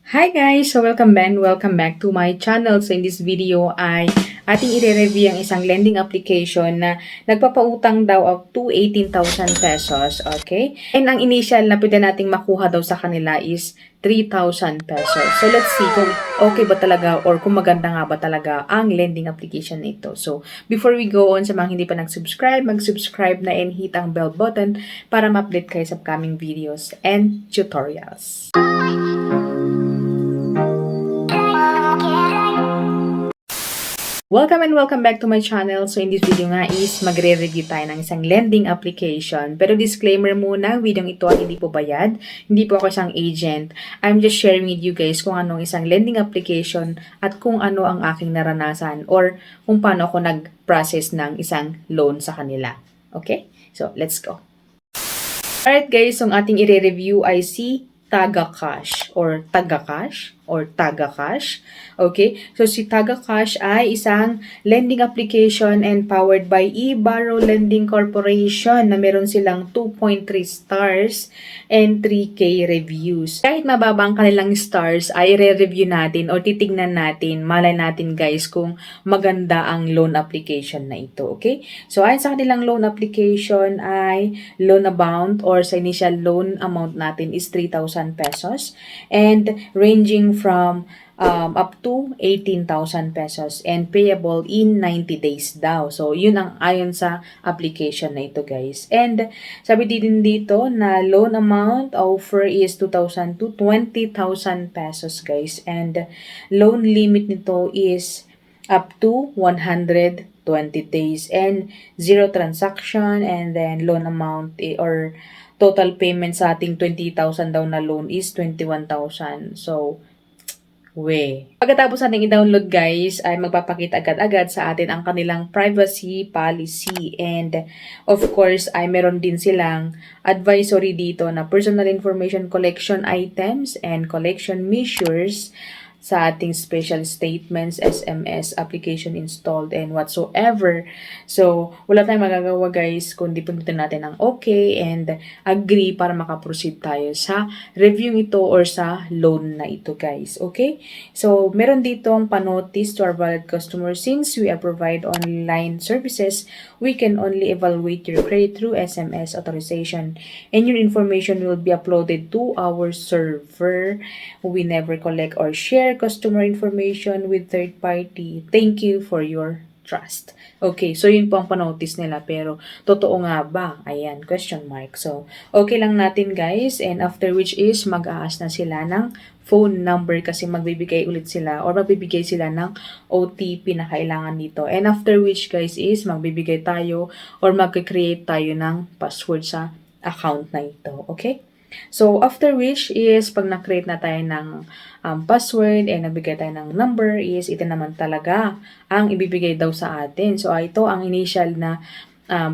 Hi guys! So welcome back to my channel. So in this video ay ating i-review ang isang lending application na nagpapautang daw of to 18,000 pesos. Okay? And ang initial na pwede nating makuha daw sa kanila is 3,000 pesos. So let's see kung okay ba talaga or kung maganda nga ba talaga ang lending application na ito. So before we go on, sa mga hindi pa nag-subscribe, mag-subscribe na and hit ang bell button para ma-update kayo sa upcoming videos and tutorials. Welcome and welcome back to my channel. So in this video nga is magre-review tayo ng isang lending application. Pero disclaimer muna, video ito ay hindi po bayad. Hindi po ako isang agent. I'm just sharing with you guys kung anong isang lending application at kung ano ang aking naranasan or kung paano ako nag-process ng isang loan sa kanila. Okay? So let's go. Alright guys, so ang ating i-review ay si Tagacash or Tagacash. Okay? So, si Tagacash ay isang lending application and powered by eBarrow Lending Corporation na meron silang 2.3 stars and 3K reviews. Kahit mababa ang kanilang stars, ay re-review natin o titignan natin, malay natin guys kung maganda ang loan application na ito. Okay? So, ayon sa kanilang loan application ay loan amount or sa initial loan amount natin is 3,000 pesos and ranging from up to 18,000 pesos and payable in 90 days daw. So, yun ang ayon sa application na ito, guys. And sabi din dito na loan amount offer is 2,000 to 20,000 pesos, guys. And loan limit nito is up to 120 days and zero transaction, and then loan amount or total payment sa ating 20,000 daw na loan is 21,000. So, pagkatapos natin i-download guys, ay magpapakita agad-agad sa atin ang kanilang privacy policy, and of course ay meron din silang advisory dito na personal information collection items and collection measures sa ating special statements, SMS, application installed, and whatsoever. So, wala tayong magagawa guys kundi pindutin natin ang okay and agree para makaproceed tayo sa review ito or sa loan na ito guys. Okay? So, meron ditong panotice to our valid customers. Since we are provide online services, we can only evaluate your credit through SMS authorization and your information will be uploaded to our server. We never collect or share customer information with third party. Thank you for your trust. Okay, so yun po ang panotice nila, pero totoo nga ba? Ayan, question mark. So, okay lang natin guys, and after which is mag-aas na sila ng phone number kasi magbibigay ulit sila or magbibigay sila ng OTP na kailangan dito. And after which guys is magbibigay tayo or mag-create tayo ng password sa account na ito. Okay? So, after which is, pag na-create na tayo ng password and nabigay tayo ng number, is ito naman talaga ang ibibigay daw sa atin. So, ito ang initial na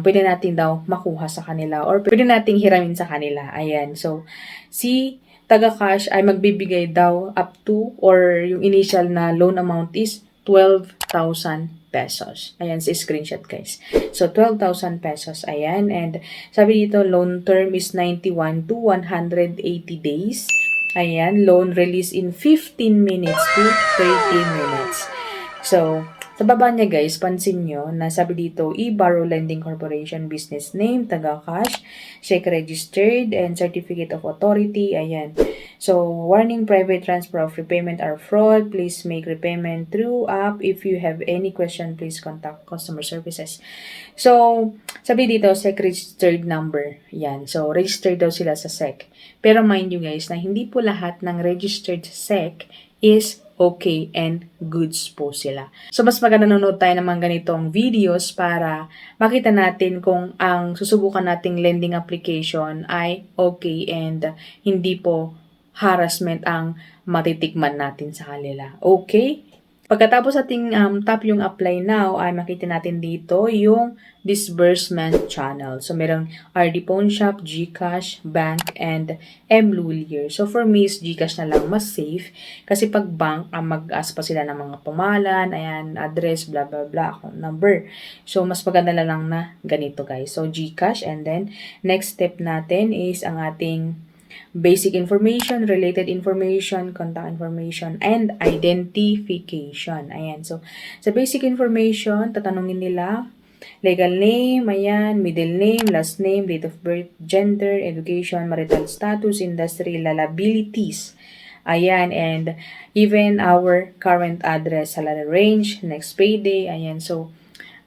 pwede natin daw makuha sa kanila or pwede nating hiramin sa kanila. Ayan. So, si Tagacash ay magbibigay daw up to or yung initial na loan amount is 12,000 pesos. Ayan, si screenshot guys. So, 12,000 pesos. Ayan. And sabi dito, loan term is 91 to 180 days. Ayan. Loan release in 15 minutes to 30 minutes. So, sa baba niya guys, pansin nyo na sabi dito, eBarrow Lending Corporation business name, Tagacash, check registered, and certificate of authority. Ayan. So, warning, private transfer of repayment are fraud. Please make repayment through app. If you have any question, please contact customer services. So, sabi dito, SEC registered number. Yan. So, registered daw sila sa SEC. Pero mind you guys, na hindi po lahat ng registered SEC is okay and goods po sila. So, mas maganda nanonood tayo ng mga ganitong videos para makita natin kung ang susubukan nating lending application ay okay and hindi po harassment ang matitikman natin sa kanila. Okay? Pagkatapos ating tap yung apply now, ay makita natin dito yung disbursement channel. So, merong RD Pawn Shop, GCash, Bank, and Mlulier. So, for me, is GCash na lang mas safe. Kasi pag bank, mag-ask pa sila ng mga pamalan, ayan, address, blah, blah, blah, account number. So, mas maganda na lang na ganito, guys. So, GCash, and then, next step natin is ang ating basic information, related information, contact information, and identification. Ayan. So, sa basic information, tatanungin nila legal name, ayan, middle name, last name, date of birth, gender, education, marital status, industry, liabilities. Ayan, and even our current address, salary range, next payday, ayan. So,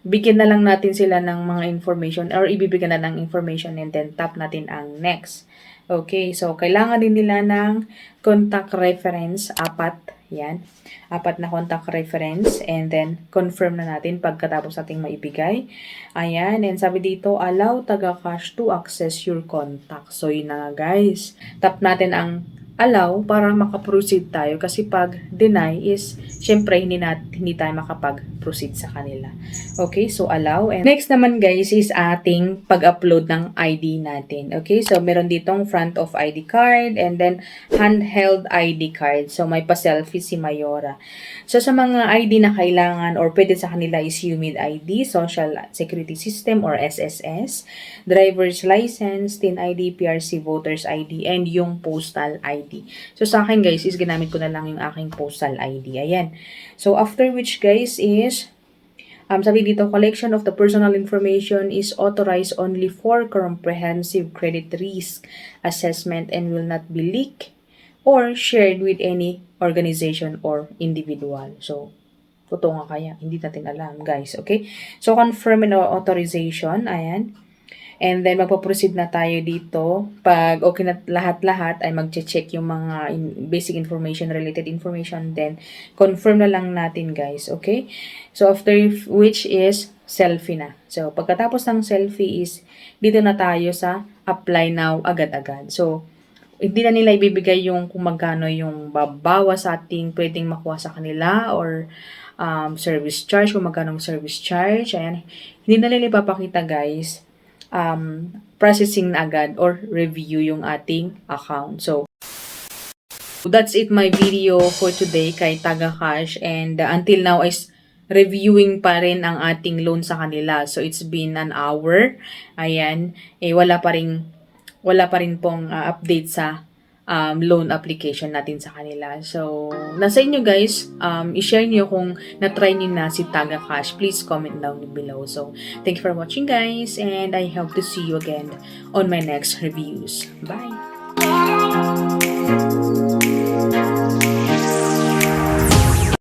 bigyan na lang natin sila ng mga information or ibibigyan na ng information and then tap natin ang next. Okay, so kailangan din nila ng contact reference, 4, yan. 4 na contact reference and then confirm na natin pagkatapos nating maibigay. Ayan, and sabi dito, allow taga-cash to access your contact. So yun na nga guys. Tap natin ang allow para makaproceed tayo kasi pag deny is syempre hindi tayo makapag-proceed sa kanila. Okay, so allow. And next naman guys is ating pag-upload ng ID natin. Okay, so meron ditong front of ID card and then handheld ID card. So may pa-selfie si Mayora. So sa mga ID na kailangan or pwede sa kanila is UMID ID, Social Security System or SSS, driver's license, TIN ID, PRC voters ID, and yung postal ID. So, sa akin guys, is ginamit ko na lang yung aking postal ID. Ayan. So, after which guys is, sabi dito, collection of the personal information is authorized only for comprehensive credit risk assessment and will not be leaked or shared with any organization or individual. So, totoo nga kaya? Hindi natin alam, guys. Okay? So, confirm and authorization. Ayan. And then, magpo-proceed na tayo dito. Pag okay na lahat-lahat, ay mag-check yung mga basic information, related information. Then, confirm na lang natin, guys. Okay? So, after which is selfie na. So, pagkatapos ng selfie is, dito na tayo sa apply now agad-agad. So, hindi na nila ibibigay yung kung magkano yung babawas sa ating pwedeng makuha sa kanila or service charge, kung magkano service charge. Ayan. Hindi na nila ipapakita, guys, processing na agad or review yung ating account. So, that's it my video for today kay TagaCash and until now is reviewing pa rin ang ating loan sa kanila. So, it's been an hour. Ayan. Wala pa rin pong update sa loan application natin sa kanila. So, nasa inyo guys, i-share nyo kung na-try nyo na si TagaCash. Please comment down below. So, thank you for watching guys and I hope to see you again on my next reviews. Bye!